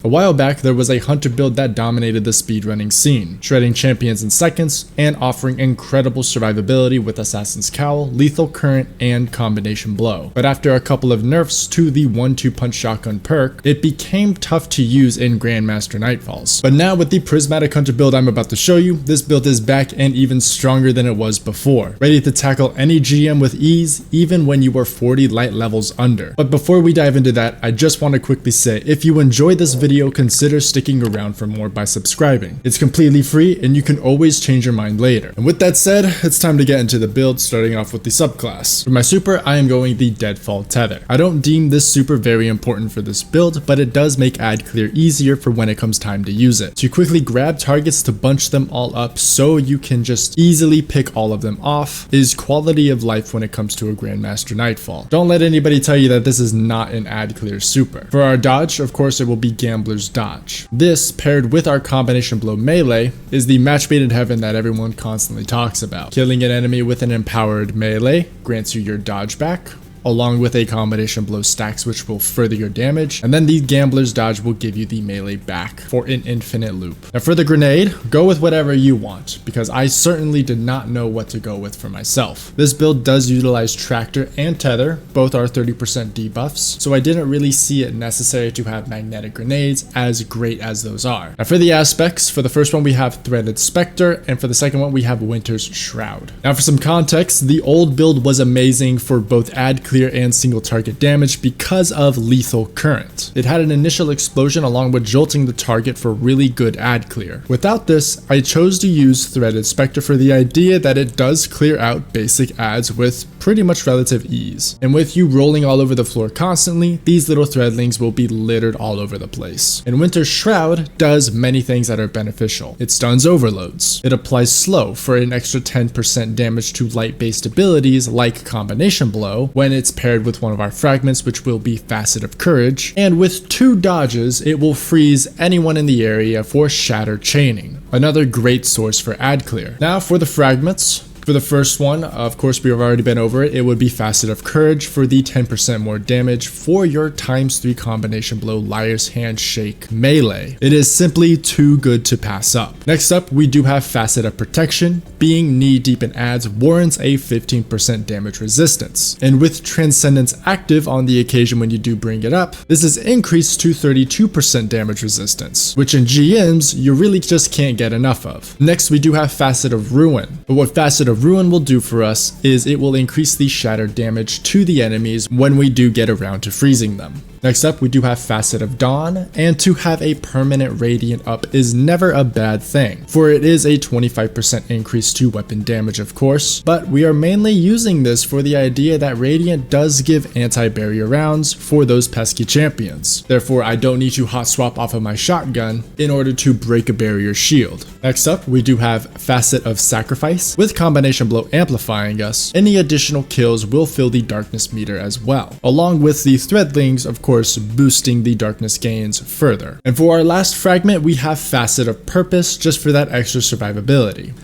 A while back, there was a hunter build that dominated the speedrunning scene, shredding champions in seconds and offering incredible survivability with Assassin's Cowl, Lethal Current, and Combination Blow. But after a couple of nerfs to the 1-2 punch shotgun perk, it became tough to use in Grandmaster Nightfalls. But now with the Prismatic hunter build I'm about to show you, this build is back and even stronger than it was before, ready to tackle any GM with ease, even when you are 40 light levels under. But before we dive into that, I just want to quickly say, if you enjoyed this video, consider sticking around for more by subscribing. It's completely free and you can always change your mind later. And with that said, it's time to get into the build, starting off with the subclass. For my super, I am going the Deadfall Tether. I don't deem this super very important for this build, but it does make ad clear easier for when it comes time to use it. To quickly grab targets to bunch them all up so you can just easily pick all of them off is quality of life when it comes to a Grandmaster Nightfall. Don't let anybody tell you that this is not an ad clear super. For our dodge, of course, it will be Gambler's Dodge. This, paired with our Combination Blow melee, is the match made in heaven that everyone constantly talks about. Killing an enemy with an empowered melee grants you your dodge back, along with a Combination Blow stacks which will further your damage, and then the Gambler's Dodge will give you the melee back for an infinite loop. Now for the grenade, go with whatever you want, because I certainly did not know what to go with for myself. This build does utilize Tractor and Tether, both are 30% debuffs, so I didn't really see it necessary to have magnetic grenades, as great as those are. Now for the aspects, for the first one we have Threaded Spectre, and for the second one we have Winter's Shroud. Now for some context, the old build was amazing for both ad clear and single target damage because of Lethal Current. It had an initial explosion along with jolting the target for really good ad clear. Without this, I chose to use Threaded Spectre for the idea that it does clear out basic ads with pretty much relative ease. And with you rolling all over the floor constantly, these little threadlings will be littered all over the place. And Winter's Shroud does many things that are beneficial. It stuns overloads. It applies slow for an extra 10% damage to light based abilities like Combination Blow when it's paired with one of our fragments, which will be Facet of Courage. And with 2 dodges, it will freeze anyone in the area for Shatter Chaining, another great source for ad clear. Now for the fragments. For the first one, of course we have already been over it, it would be Facet of Courage for the 10% more damage for your ×3 Combination Blow Liar's Handshake melee. It is simply too good to pass up. Next up, we do have Facet of Protection. Being knee deep in ads warrants a 15% damage resistance. And with Transcendence active on the occasion when you do bring it up, this is increased to 32% damage resistance, which in GMs, you really just can't get enough of. Next, we do have Facet of Ruin. But what Facet of Ruin will do for us is it will increase the shatter damage to the enemies when we do get around to freezing them. Next up, we do have Facet of Dawn, and to have a permanent Radiant up is never a bad thing, for it is a 25% increase to weapon damage of course, but we are mainly using this for the idea that Radiant does give anti-barrier rounds for those pesky champions. Therefore, I don't need to hot swap off of my shotgun in order to break a barrier shield. Next up, we do have Facet of Sacrifice. With Combination Blow amplifying us, any additional kills will fill the darkness meter as well, along with the threadlings of course boosting the darkness gains further. And for our last fragment, we have Facet of Purpose, just for that extra survivability.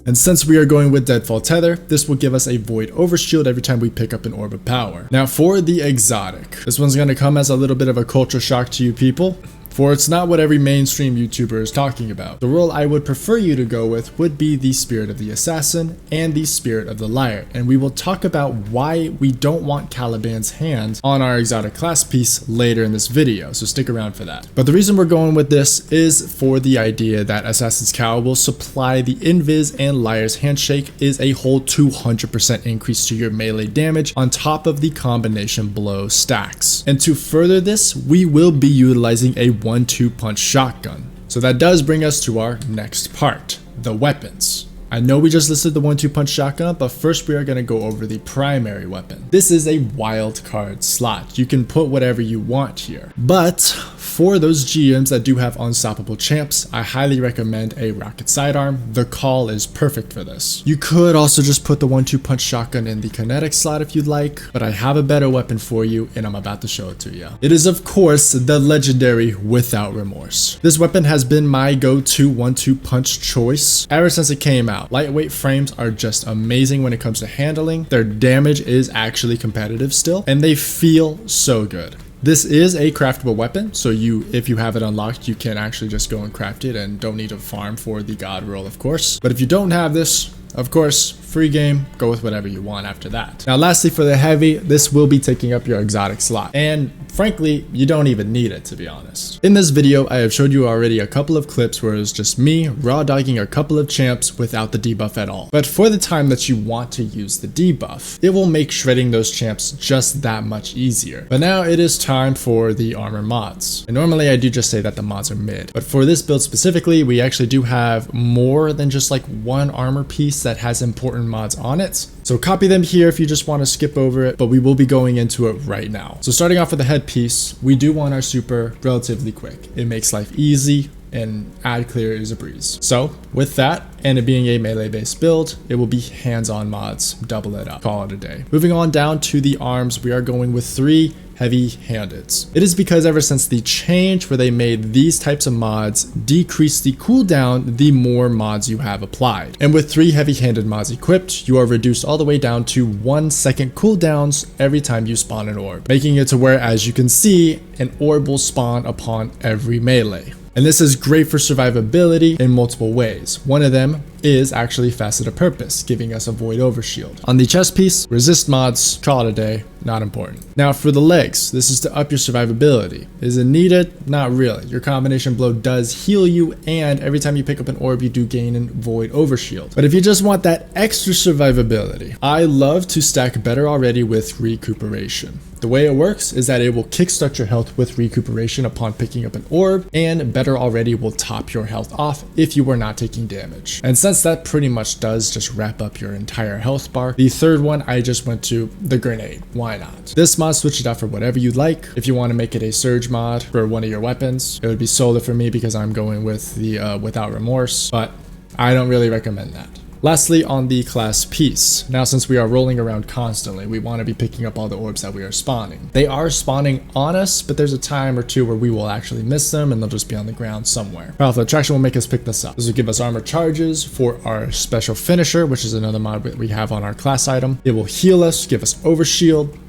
And since we are going with Deadfall Tether, this will give us a Void Overshield every time we pick up an Orb of Power. Now for the exotic, this one's going to come as a little bit of a culture shock to you people, for it's not what every mainstream YouTuber is talking about. The role I would prefer you to go with would be the Spirit of the Assassin and the Spirit of the Liar, and we will talk about why we don't want Caliban's hand on our exotic class piece later in this video, so stick around for that. But the reason we're going with this is for the idea that Assassin's Cowl will supply the invis and Liar's Handshake is a whole 200% increase to your melee damage on top of the Combination Blow stacks. And to further this, we will be utilizing a 1-2 punch shotgun. So that does bring us to our next part, the weapons. I know we just listed the 1-2 punch shotgun, but first we are going to go over the primary weapon. This is a wild card slot. You can put whatever you want here, but for those GMs that do have unstoppable champs, I highly recommend a rocket sidearm. The call is perfect for this. You could also just put the 1-2 punch shotgun in the kinetic slot if you'd like, but I have a better weapon for you and I'm about to show it to you. It is of course the legendary Without Remorse. This weapon has been my go-to 1-2 punch choice ever since it came out. Lightweight frames are just amazing when it comes to handling. Their damage is actually competitive still, and they feel so good. This is a craftable weapon, so if you have it unlocked, you can actually just go and craft it and don't need to farm for the god roll, of course. But if you don't have this, of course, free game, go with whatever you want after that. Now lastly, for the heavy, this will be taking up your exotic slot, and frankly, you don't even need it, to be honest. In this video, I have showed you already a couple of clips where it's just me raw dogging a couple of champs without the debuff at all. But for the time that you want to use the debuff, it will make shredding those champs just that much easier. But now it is time for the armor mods. And normally I do just say that the mods are mid, but for this build specifically, we actually do have more than just like one armor piece that has important mods on it. So copy them here if you just want to skip over it, but we will be going into it right now. So starting off with the headpiece, we do want our super relatively quick. It makes life easy, and add clear is a breeze. So with that, and it being a melee based build, it will be hands-on mods, double it up, call it a day. Moving on down to the arms, we are going with 3 heavy-handeds. It is because ever since the change where they made these types of mods decrease the cooldown the more mods you have applied. And with 3 heavy-handed mods equipped, you are reduced all the way down to 1 second cooldowns every time you spawn an orb, making it to where, as you can see, an orb will spawn upon every melee. And this is great for survivability in multiple ways. One of them is actually faceted purpose, giving us a void overshield. On the chest piece, resist mods, call it a day, not important. Now for the legs, this is to up your survivability. Is it needed? Not really. Your combination blow does heal you, and every time you pick up an orb, you do gain a void overshield. But if you just want that extra survivability, I love to stack better already with recuperation. The way it works is that it will kickstart your health with recuperation upon picking up an orb, and better already will top your health off if you were not taking damage. And since that pretty much does just wrap up your entire health bar, the third one I just went to the grenade. Why not? This mod, switch it out for whatever you'd like. If you want to make it a surge mod for one of your weapons, it would be solar for me because I'm going with the without remorse, but I don't really recommend that. Lastly, on the class piece. Now, since we are rolling around constantly, we want to be picking up all the orbs that we are spawning. They are spawning on us, but there's a time or two where we will actually miss them and they'll just be on the ground somewhere. Powerful Attraction will make us pick this up. This will give us armor charges for our special finisher, which is another mod that we have on our class item. It will heal us, give us overshield,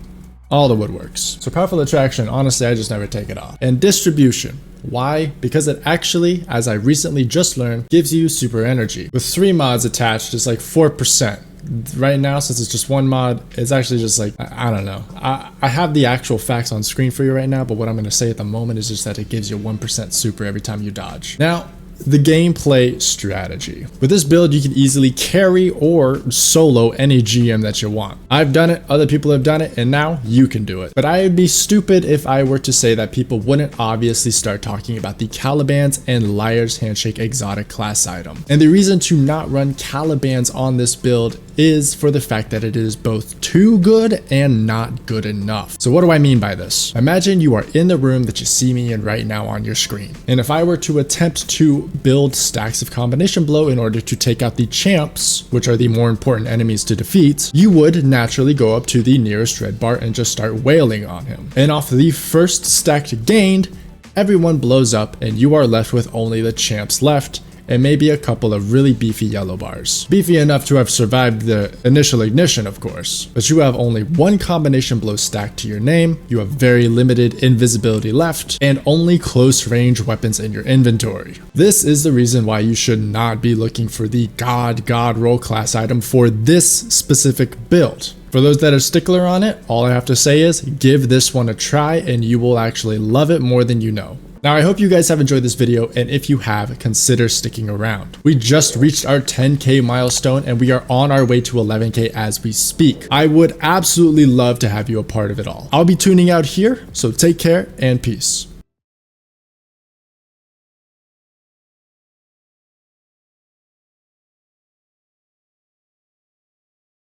all the woodworks. So Powerful Attraction, honestly, I just never take it off. And distribution. Why? Because it actually, as I recently just learned, gives you super energy. With 3 mods attached, it's like 4%. Right now, since it's just one mod, it's actually just like, I don't know. I have the actual facts on screen for you right now, but what I'm going to say at the moment is just that it gives you 1% super every time you dodge. Now, the gameplay strategy. With this build, you can easily carry or solo any GM that you want. I've done it, other people have done it, and now you can do it. But I'd be stupid if I were to say that people wouldn't obviously start talking about the Calibans and Liar's Handshake exotic class item. And the reason to not run Calibans on this build is for the fact that it is both too good and not good enough. So what do I mean by this? Imagine you are in the room that you see me in right now on your screen. And if I were to attempt to build stacks of combination blow in order to take out the champs, which are the more important enemies to defeat, you would naturally go up to the nearest red bar and just start wailing on him. And off the first stack gained, everyone blows up and you are left with only the champs left, and maybe a couple of really beefy yellow bars. Beefy enough to have survived the initial ignition, of course, but you have only 1 combination blow stacked to your name, you have very limited invisibility left, and only close range weapons in your inventory. This is the reason why you should not be looking for the god roll class item for this specific build. For those that are stickler on it, all I have to say is give this one a try and you will actually love it more than you know. Now, I hope you guys have enjoyed this video, and if you have, consider sticking around. We just reached our 10K milestone, and we are on our way to 11K as we speak. I would absolutely love to have you a part of it all. I'll be tuning out here, so take care and peace.